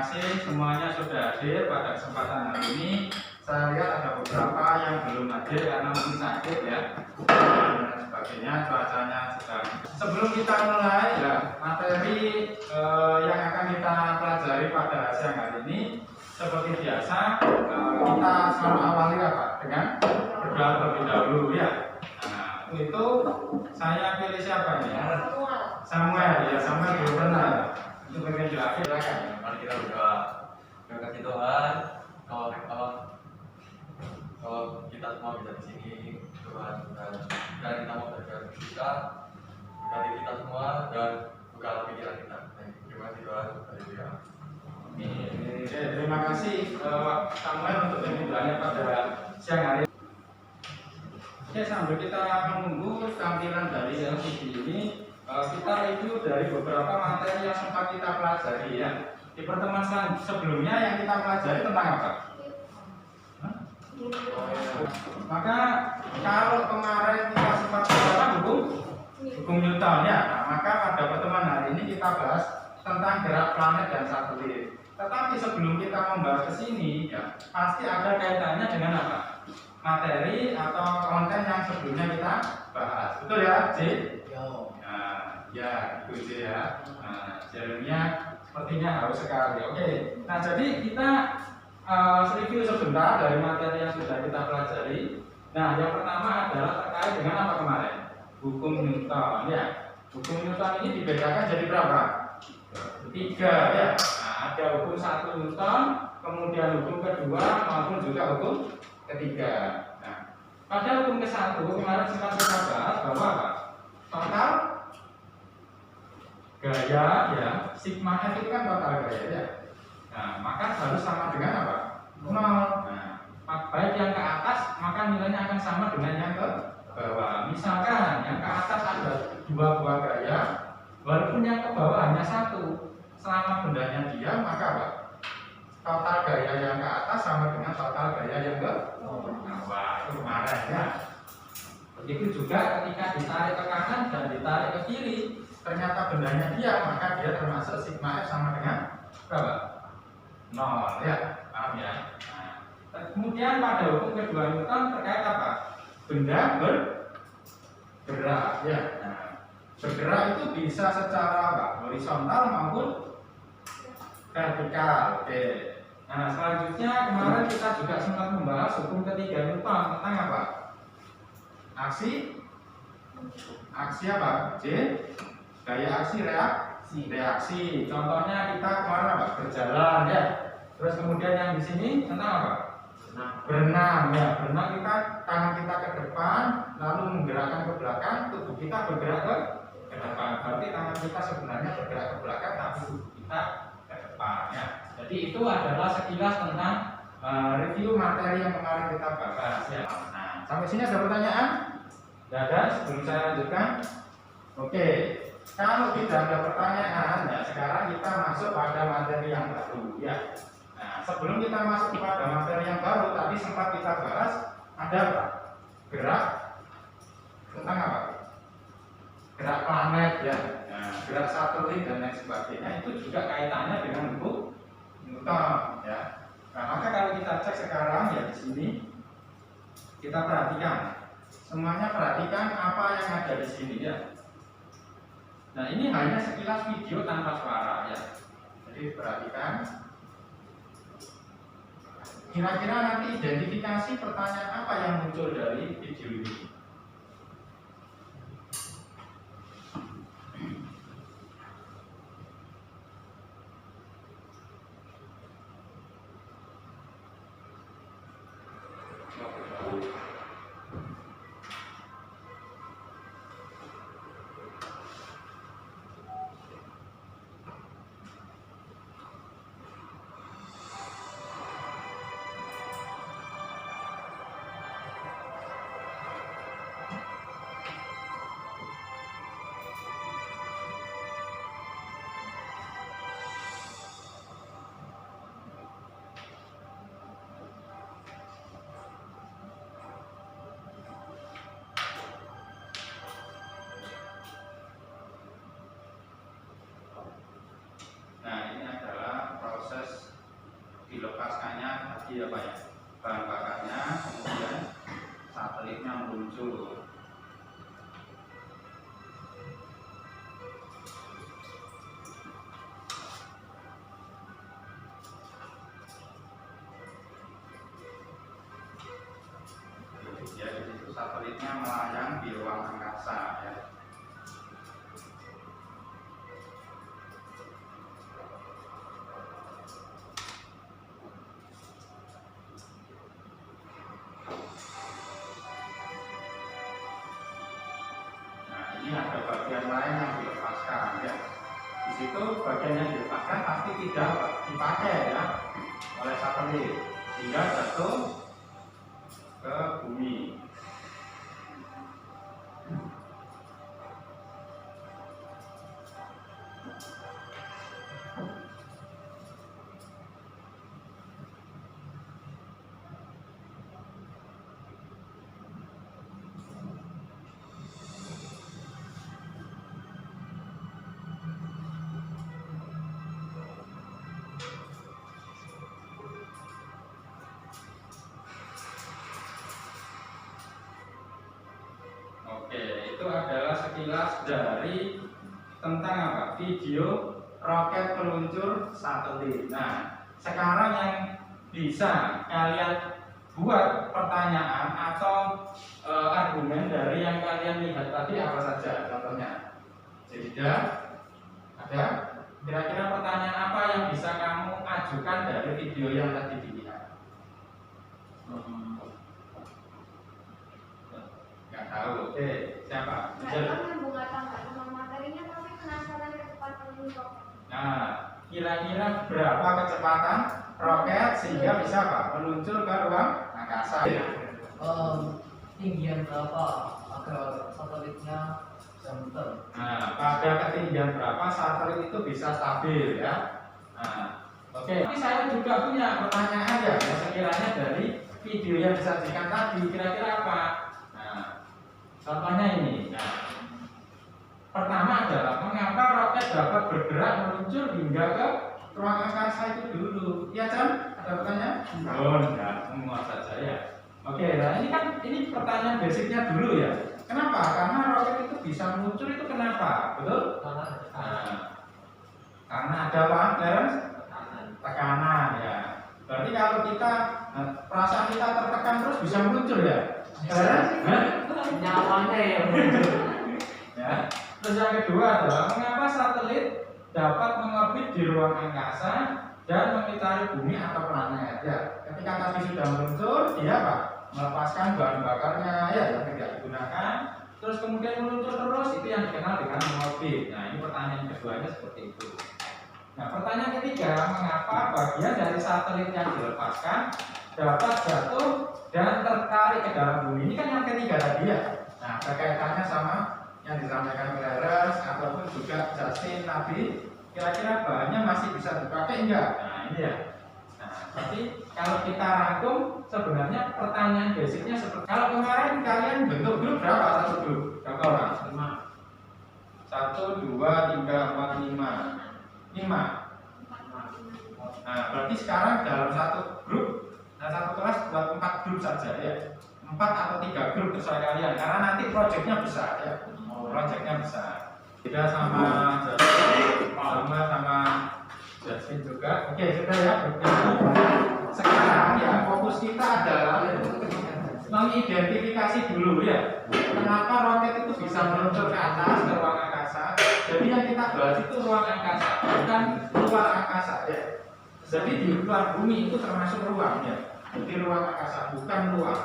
kasih semuanya sudah hadir pada kesempatan hari ini. Saya lihat ada beberapa yang belum hadir karena mungkin sakit ya, dan sebagainya, cuacanya sedang. Sebelum kita mulai ya, materi yang akan kita pelajari pada siang hari ini, seperti biasa kita selalu awali apa? Dengan berdoa terlebih dahulu ya. Nah, itu saya pilih siapa nih? Samuel ya, Samuel belum pernah. Itu bagian doa. Silakan. Mari kita berdoa. Terima kasih Tuhan. Kalau kita semua bisa di sini, Tuhan, dan kita mau belajar kita, berkati kita semua dan buka pikiran kita. Terima kasih Tuhan. Haleluya. Oke, terima kasih Samuel untuk pembicaranya pada siang hari. Oke, sambil kita menunggu tampilan dari LCD ini, kita review dari beberapa materi yang sempat kita pelajari ya. Di pertemuan sebelumnya yang kita pelajari tentang apa? Maka kalau kemarin kita sempat belajar hukum Newton ya, nah, maka pada pertemuan hari ini kita bahas tentang gerak planet dan satelit. Tetapi sebelum kita membahas ke sini, ya, pasti ada kaitannya dengan apa? Materi atau konten yang sebelumnya kita bahas. Betul ya, J? Nah, ya, itu J ya. Nah, Jeremia sepertinya harus sekali. Oke. Nah, jadi kita review sebentar dari materi yang sudah kita pelajari. Nah, yang pertama adalah terkait dengan apa kemarin? Hukum Newton ya. Hukum Newton ini dibedakan jadi berapa? 3 ya. Nah, ada hukum 1 Newton, kemudian hukum kedua maupun juga hukum ketiga. Nah, pada hukum ke-1 kemarin sempat kita bahas bahwa apa? Total gaya ya, sigma F itu kan total gaya ya. Nah, maka harus sama dengan apa? 0. Nah, baik yang ke atas maka nilainya akan sama dengan yang ke bawah. Misalkan yang ke atas ada 2 buah gaya, walaupun yang ke bawah hanya 1, selama bendanya diam maka apa? Total gaya yang ke atas sama dengan total gaya yang ke bawah. Itu kemarin ya. Begitu juga ketika ditarik ke kanan dan ditarik ke kiri, ternyata bendanya diam maka dia termasuk sigma F sama dengan berapa? 0 ya, paham ya. Nah, kemudian pada hukum kedua Newton terkait apa? Benda bergerak ya. Nah, bergerak itu bisa secara apa? Horizontal maupun vertikal. Oke. Nah, selanjutnya kemarin kita juga sempat membahas hukum ketiga Newton tentang apa? Aksi apa? J. Gaya aksi reaksi. Contohnya kita kemarin apa? Berjalan ya. Terus kemudian yang di sini tentang apa? Berenang ya. Berenang kita tangan kita ke depan, lalu menggerakkan ke belakang, tubuh kita bergerak ke depan. Berarti tangan kita sebenarnya bergerak ke belakang, tapi tubuh kita ke depan ya. Jadi itu adalah sekilas tentang review materi yang kemarin kita bahas ya. Nah, sampai sini ada pertanyaan? Tidak ada. Sebelum saya lanjutkan, oke. Kalau tidak ada pertanyaan, ya sekarang kita masuk pada materi yang baru ya. Nah, sebelum kita masuk pada materi yang baru, tadi sempat kita bahas ada apa? Gerak tentang apa? Gerak planet ya. Nah, gerak satelit dan lain sebagainya itu juga kaitannya dengan hukum Newton ya. Nah, maka kalau kita cek sekarang ya di sini kita perhatikan. Semuanya perhatikan apa yang ada di sini ya. Nah, ini hanya sekilas video tanpa suara ya. Jadi perhatikan. Kira-kira nanti identifikasi pertanyaan apa yang muncul dari video ini. lagi apa ya, bahan bakarnya, kemudian satelitnya meluncur. Ya, jadi itu satelitnya melayang di ruang angkasa ya. Ini ada bagian lain yang dilepaskan ya. Di situ bagian yang dilepaskan pasti tidak dipakai ya oleh satelit sehingga jatuh ke bumi. Oke, itu adalah sekilas dari tentang apa? Video roket peluncur satelit. Nah, sekarang yang bisa kalian buat pertanyaan atau argumen dari yang kalian lihat tadi apa saja contohnya? Jadi ada kira-kira pertanyaan apa yang bisa kamu ajukan dari video yang tadi dilihat? Nggak tahu. Oke, siapa? Nah, kira-kira berapa kecepatan roket sehingga bisa apa? Meluncur ke ruang angkasa? Tinggian berapa agar satelitnya bisa muter? Nah, pada ketinggian berapa satelit itu bisa stabil ya? Nah, oke. Tapi saya juga punya pertanyaan ya, sekiranya dari video yang disajikan tadi kira-kira apa? Contohnya ini. Nah, pertama adalah mengapa roket dapat bergerak meluncur hingga ke ruang angkasa itu dulu? Ya Chan, ada pertanyaan? Oh enggak, semua saja ya. Oke, nah ini pertanyaan basicnya dulu ya. Kenapa? Karena roket itu bisa meluncur itu kenapa? Betul? Karena ada apa? Tekanan ya. Berarti kalau kita perasaan kita tertekan terus bisa meluncur ya? Nyawanya ya muncul. Ya. Terus yang kedua adalah mengapa satelit dapat mengorbit di ruang angkasa dan mengitari bumi atau planet? Ya, ketika tadi sudah meluncur, dia apa? Melepaskan bahan bakarnya ya yang tidak digunakan. Terus kemudian meluncur terus, itu yang dikenal dengan mengorbit. Nah, ini pertanyaan keduanya seperti itu. Nah, pertanyaan ketiga, mengapa bagian dari satelit yang dilepaskan dapat jatuh dan tertarik ke dalam bumi? Ini kan yang ketiga tadi ya. Nah, berkaitannya sama yang disampaikan oleh Res ataupun juga Justin Nabi, kira-kira bahannya masih bisa dipakai enggak? Nah, ini ya. Nah, tapi kalau kita rangkum sebenarnya pertanyaan basicnya seperti kalau kemarin kalian bentuk grup berapa satu grup? Berapa orang? 5. 1, 2, 3, 4, 5. 5. Nah, berarti sekarang dalam satu grup, satu kelas buat 4 grup saja ya. 4 atau 3 grup sesuai kalian, karena nanti proyeknya besar ya. Proyeknya besar. Beda sama Justin juga. Oke, sudah ya. Sekarang ya fokus kita adalah mengidentifikasi dulu ya. Kenapa roket itu bisa meluncur ke atas ke ruang angkasa? Jadi yang kita bahas itu ruang angkasa, bukan luar angkasa ya. Jadi di luar bumi itu termasuk ruang ya. Jadi ruang angkasa bukan luar.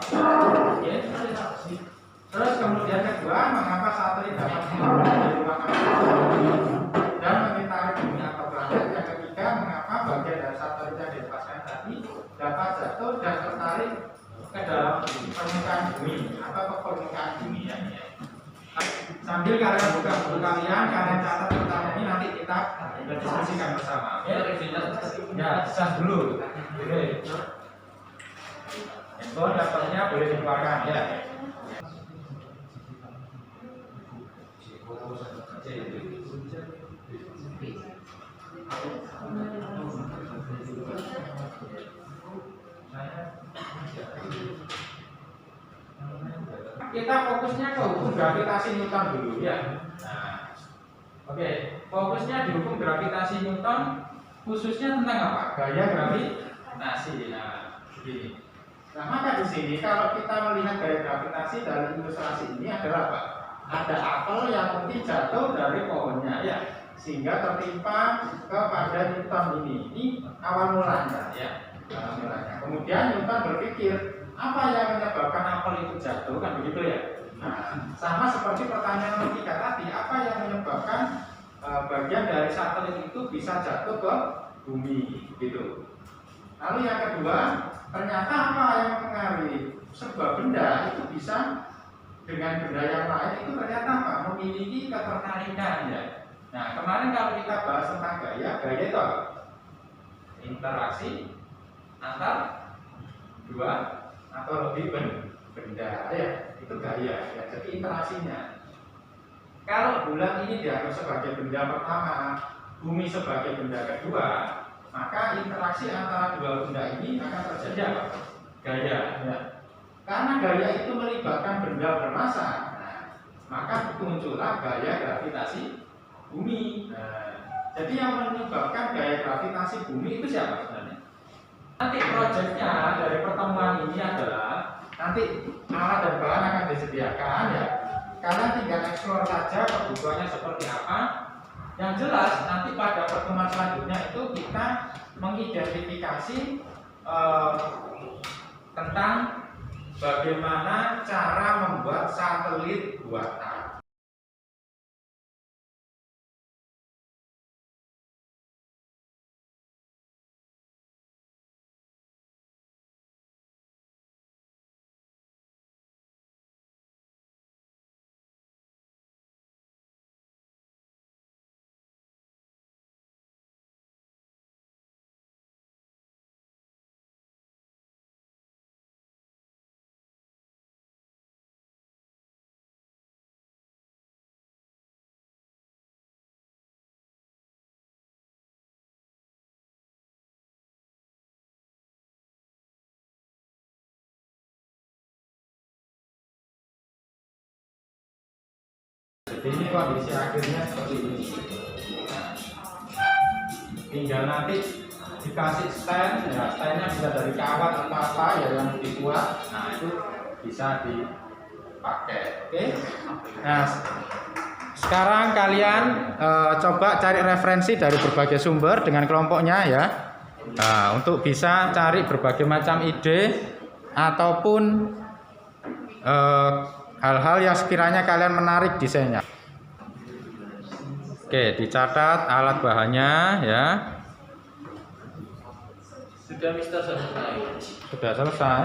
Oke. Terus kemudian kedua, mengapa satelit dapat meluncur dari ruang angkasa dan mengitari bumi atau planet? Yang ketiga, mengapa bagian dari satelit yang dilepaskan tadi dapat jatuh dan tertarik ke dalam permukaan bumi atau ke permukaan bumi ya. Sambil kalian buka buku kalian catat pertanyaan ini, nanti kita diskusikan bersama. Ya, sah dulu. Oke. Handphone daftarnya boleh dikeluarkan ya. kita fokusnya ke hukum gravitasi Newton dulu ya. Nah, oke, fokusnya di hukum gravitasi Newton, khususnya tentang apa? Gaya gravitasi. Nah, begini. Nah, maka di sini kalau kita melihat gaya gravitasi dari ilustrasi ini adalah apa? Ada apel yang mungkin jatuh dari pohonnya ya, sehingga tertimpa kepada Newton ini. Ini awal mulanya ya. Awal mulanya. Kemudian Newton berpikir, apa yang menyebabkan apel itu jatuh, kan begitu ya? Nah, sama seperti pertanyaan nomor 3 tadi, apa yang menyebabkan bagian dari satelit itu bisa jatuh ke bumi, gitu. Lalu yang kedua, ternyata apa yang mempengaruhi sebuah benda itu bisa dengan benda yang lain itu ternyata apa? Memiliki ketertarikan ya. Nah, kemarin kalau kita bahas tentang gaya itu apa? Interaksi antar dua atau lebih benda ya, itu gaya ya. Jadi interaksinya. Kalau bulan ini dianggap sebagai benda pertama, bumi sebagai benda kedua, maka interaksi antara dua benda ini akan terjadi apa? Gaya ya. Karena gaya itu melibatkan benda bermassa, nah, maka muncullah gaya gravitasi bumi. Nah, jadi yang menyebabkan gaya gravitasi bumi itu siapa sebenarnya? Nanti proyeknya dari pertemuan ini adalah nanti alat dan bahan akan disediakan ya. Kalian tinggal eksplor saja kebutuhannya seperti apa. Yang jelas nanti pada pertemuan selanjutnya itu kita mengidentifikasi tentang bagaimana cara membuat satelit buatan. Jadi ini kondisi akhirnya seperti ini. Nah, tinggal nanti dikasih stand, ya standnya bisa dari kawat atau apa ya yang lebih kuat. Nah itu bisa dipakai. Oke. Nah sekarang kalian coba cari referensi dari berbagai sumber dengan kelompoknya ya. Nah, untuk bisa cari berbagai macam ide ataupun hal-hal yang sekiranya kalian menarik desainnya. Oke, dicatat alat bahannya ya. Sudah Mister selesai. Sudah selesai.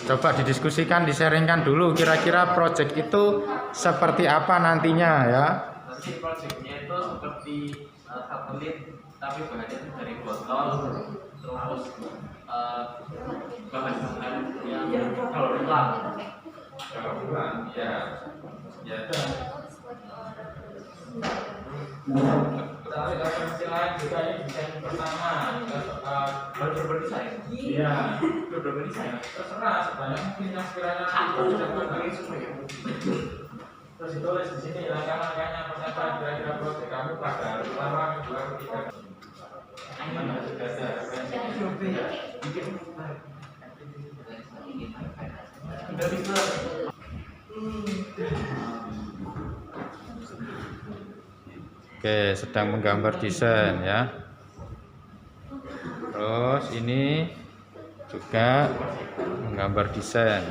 Coba didiskusikan, disaringkan dulu kira-kira proyek itu seperti apa nantinya ya. Nanti proyeknya itu seperti satelit, tapi bahannya itu dari botol, terus bahan-bahan yang kalau ulang. Kalau bulan ya. Ya. Tapi referensi lain juga ini desain pertama Baru berdesain. iya Baru berdesain. terserah sebanyak mungkin yang sekiranya terus ditulis di sini langkah-langkahnya apa saja kira-kira proyek kamu pada pertama, kedua, ketiga. Mana sudah ada referensi ya. Sudah Mister. Oke, sedang menggambar desain ya. Terus ini juga menggambar desain.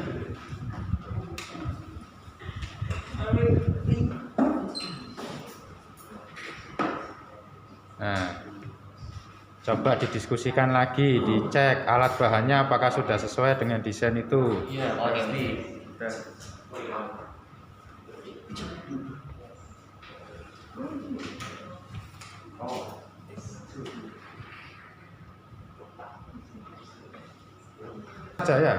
Nah, coba didiskusikan lagi, dicek alat bahannya apakah sudah sesuai dengan desain itu. Iya, pasti. Aja ya.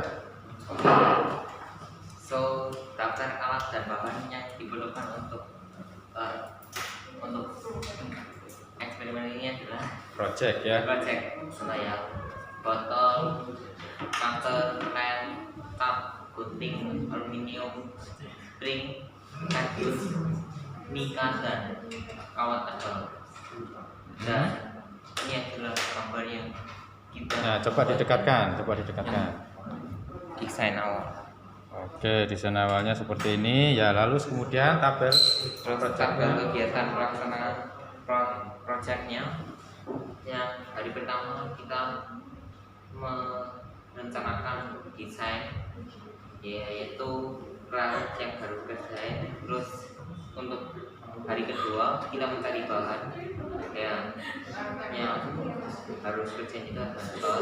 So, daftar alat dan bahan yang diperlukan untuk eksperimen ini adalah Project ya. project layar, botol, cutter, lem, tab, gunting, aluminium, spring, kardus, nika, dan kawat tebal. Dan ini adalah gambar yang kita Nah, coba didekatkan. desain awal. Oke, desain awalnya seperti ini. Ya, lalu kemudian tabel Terus tabel kegiatan pelaksanaan proyeknya. Yang hari pertama kita merencanakan desain, yaitu layout yang baru kerjain. Terus untuk hari kedua kita mencari bahan yang harus kerjain itu adalah.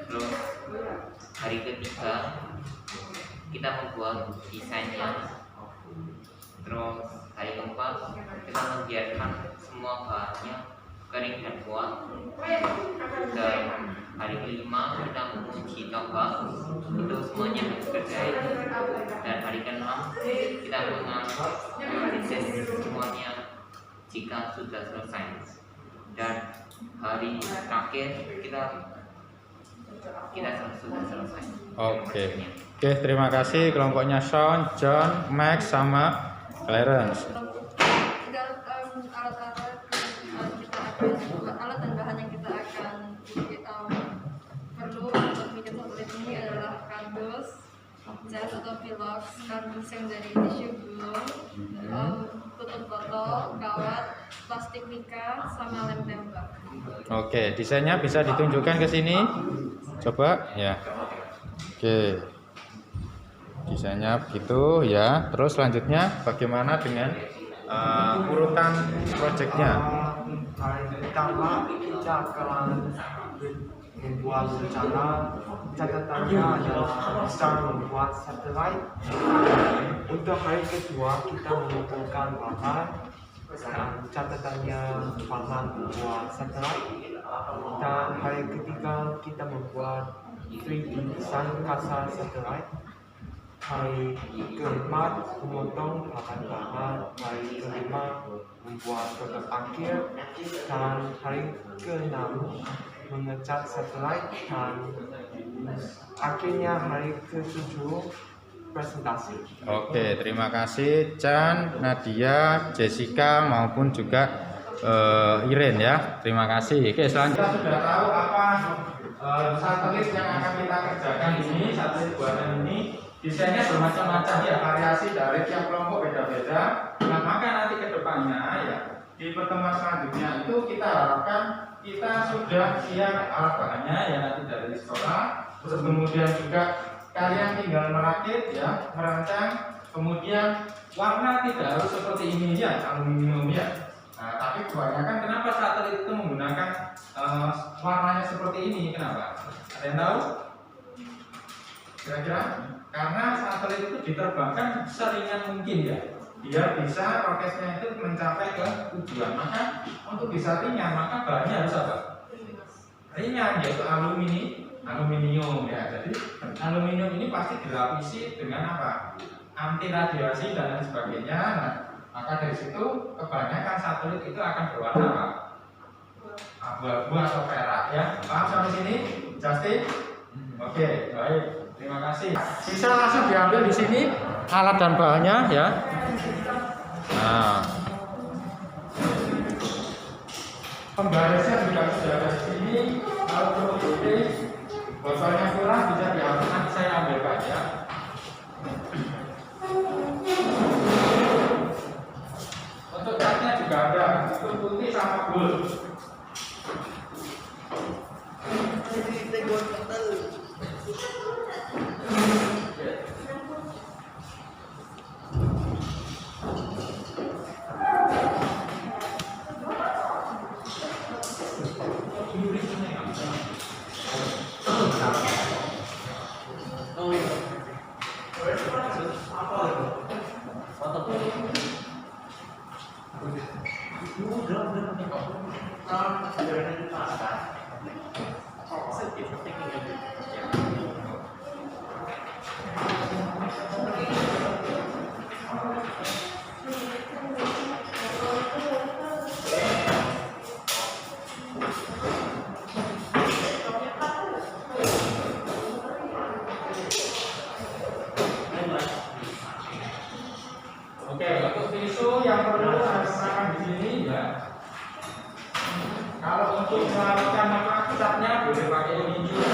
Terus hari ketiga kita membuat desainnya. Terus hari keempat kita membiarkan semua bahannya kering dan kuat. Dan hari kelima kita menguji coba itu semuanya harus kerjain. Dan hari keenam kita menganalisis semuanya jika sudah selesai. Dan hari terakhir kita sudah selesai. Oke, terima kasih kelompoknya Sean, John, Max, sama Clarence. Alat dan bahan yang kita akan perlu untuk bikin satelit ini adalah kardus, jas atau pilox, kardus yang dari tisu gulung, tutup botol, kawat, plastik nika, sama lem tembak. Oke, desainnya bisa ditunjukkan ke sini. Coba ya. Oke. Desainnya begitu ya. Terus selanjutnya bagaimana dengan urutan proyeknya? Hari pertama kita akan membuat rencana. Catatannya adalah bisa membuat satelit. Untuk hari kedua kita mengumpulkan bahan. Catatannya bahan membuat satelit. Dan hari ketiga kita membuat 3D desain kasar satelit. Hari keempat memotong bahan-bahan. Hari kelima membuat produk akhir. Dan hari keenam mengecat satelit. Dan akhirnya hari ketujuh presentasi. Oke, terima kasih Chan, Nadia, Jessica maupun juga Iren ya. Terima kasih. Oke, selanjutnya kita sudah tahu apa satelit yang akan kita kerjakan ini, satelit buatan ini. Desainnya bermacam-macam ya, variasi dari tiap kelompok beda-beda. Nah, maka nanti ke depannya ya di pertemuan selanjutnya itu kita harapkan kita sudah siap alat bahannya ya nanti dari sekolah. Terus kemudian juga kalian tinggal merakit ya, merancang. Kemudian warna tidak harus seperti ini ya, aluminium ya. Nah, tapi kebanyakan kenapa satelit itu menggunakan warnanya seperti ini? Kenapa? Ada yang tahu? Kira-kira? Karena satelit itu diterbangkan seringan mungkin ya, biar bisa roketnya itu mencapai ke tujuan. Maka untuk bisa ringan, maka bahannya harus apa? Ringan, yaitu aluminium ya. Jadi aluminium ini pasti dilapisi dengan apa? Anti radiasi dan lain sebagainya. Nah, maka dari situ kebanyakan satelit itu akan berwarna apa? Abu-abu atau perak ya. Paham sampai sini, Justin? Oke, baik. Terima kasih. Bisa langsung diambil di sini alat dan bahannya ya. Nah, pembarisnya juga sudah ada di sini. Kalau perlu putih, botolnya kurang bisa diambil. Nanti saya ambilkan ya. Untuk catnya juga ada. Itu putih sama gold. untuk melakukan catnya boleh pakai ini juga.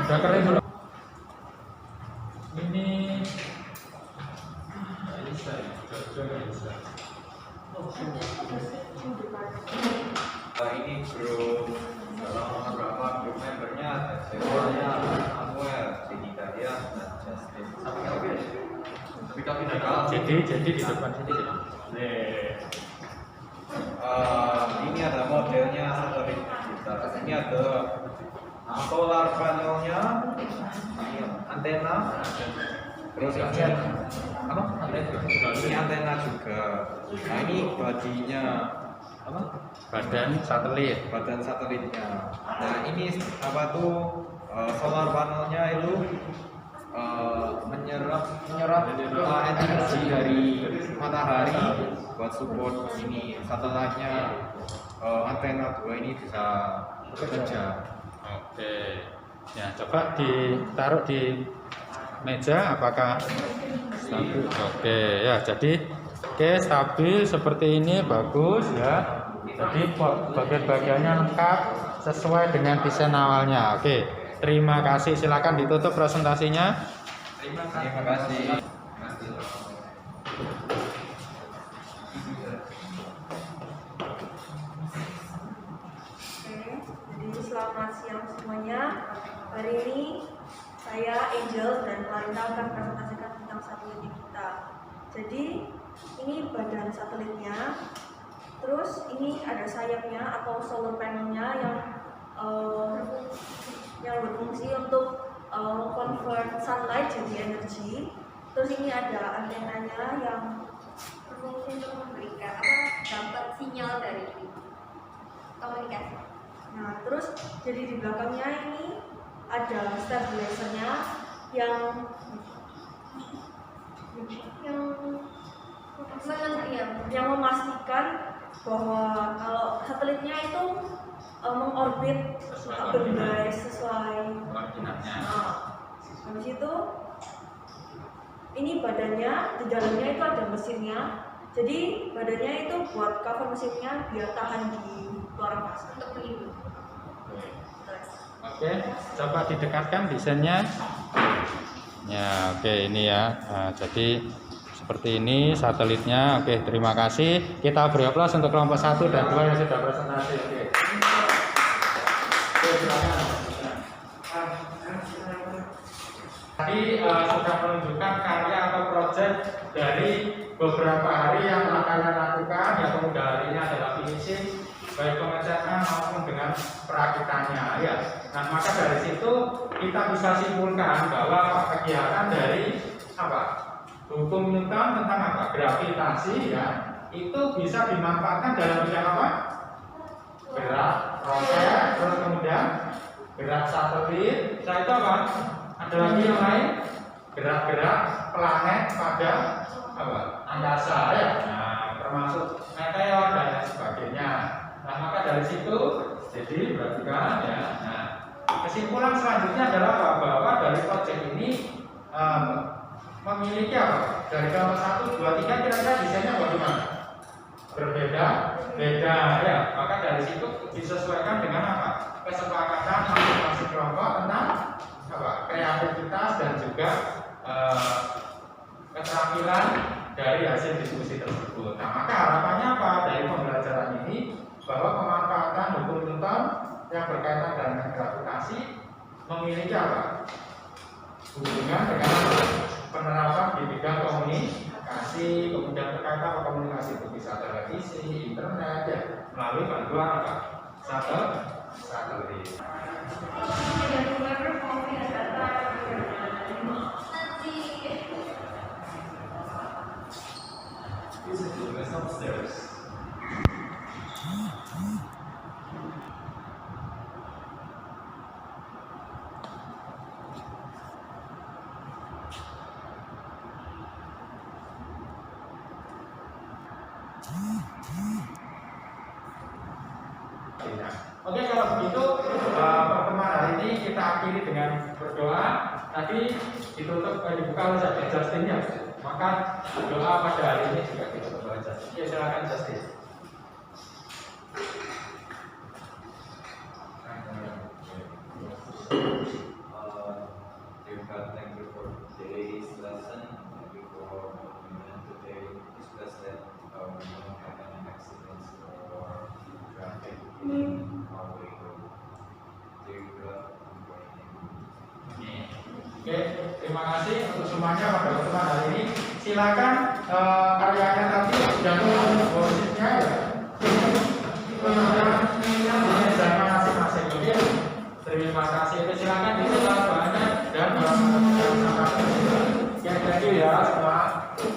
Udah kering belum? Ini ini grup dalam beberapa grup membernya ada semuanya Samuel, Didaya, dan Justin. Tapi kami tidak. jadi di depan sini. Ini ada modelnya satelit kita. Ini ada solar panelnya, antena, terus ini apa? Ini antena juga. Nah ini bodinya apa? Badan satelit. Badan satelitnya. Nah ini apa tuh solar panelnya itu menyerap energi dari matahari buat support ini satelitnya. Antena dua ini bisa bekerja. Oke. Ya, coba ditaruh di meja apakah stabil? Oke, ya jadi stabil seperti ini bagus ya. Jadi bagian-bagiannya lengkap sesuai dengan desain awalnya. Oke, terima kasih. Silakan ditutup presentasinya. Terima kasih. Jadi selamat siang semuanya. Hari ini saya Angel dan Clarita akan presentasikan tentang satelit kita. Jadi ini badan satelitnya. Terus ini ada sayapnya atau solar panelnya yang berfungsi untuk convert sunlight jadi energi. Terus ini ada antenanya yang Berfungsi untuk memberikan dapat sinyal dari komunikasi. Nah, terus jadi di belakangnya ini ada stabilizernya yang memastikan bahwa kalau satelitnya itu mengorbit benda sesuai Koordinatnya. Nah, habis itu ini badannya, di dalamnya itu ada mesinnya. Jadi badannya itu buat cover mesinnya biar tahan di luar angkasa untuk pelindung. Oke, coba didekatkan desainnya. Ya, oke ini ya. Nah, jadi seperti ini satelitnya. Oke, terima kasih. Kita beri aplaus untuk kelompok 1 dan 2 yang sudah presentasi. Oke. Oke, silakan. Tadi sudah menunjukkan karya atau proyek dari beberapa hari yang telah kalian lakukan. Ya, kemudian hari ini adalah finishing, baik pengecekan maupun dengan perakitannya. Ya, nah maka dari situ kita bisa simpulkan bahwa kegiatan dari hukum Newton tentang gravitasi ya itu bisa dimanfaatkan dalam bidang apa? Gerak roket, terus kemudian gerak satelit. Saya itu Ada lagi yang lain? Gerak-gerak planet pada apa? Angkasa ya. Nah, termasuk meteor dan lain sebagainya. Nah, maka dari situ jadi perhatikan ya. Nah, kesimpulan selanjutnya adalah bahwa dari proyek ini memiliki apa? Dari kelompok 1, 2, 3 kira-kira desainnya bagaimana? Berbeda, beda ya. Maka dari situ disesuaikan dengan apa? Kesepakatan masing-masing kelompok tentang apa? Kreativitas dan juga keterampilan dari hasil diskusi tersebut. Nah, maka harapannya apa dari pembelajaran ini? Bahwa pemanfaatan hukum Newton yang berkaitan dengan gravitasi memiliki apa? Hubungan dengan penerapan di bidang komunikasi, kemudian berkaitan komunikasi itu bisa televisi, internet ya, melalui bantuan apa? Satelit. This is the best upstairs. Oke, kalau begitu pertemuan hari ini kita akhiri dengan berdoa. Tadi ditutup dibuka oleh Saudara Justin ya. Maka doa pada hari ini juga ditutup oleh Justin. Ya, silakan Justin. Dear God, thank you for today's lesson. Thank you for what we learned today. Please bless that we don't have any accidents or traffic in our way home. Dear God, we pray in Oke, terima kasih untuk semuanya pada pertemuan hari ini. Silakan karyanya tadi dan worksheetnya ya.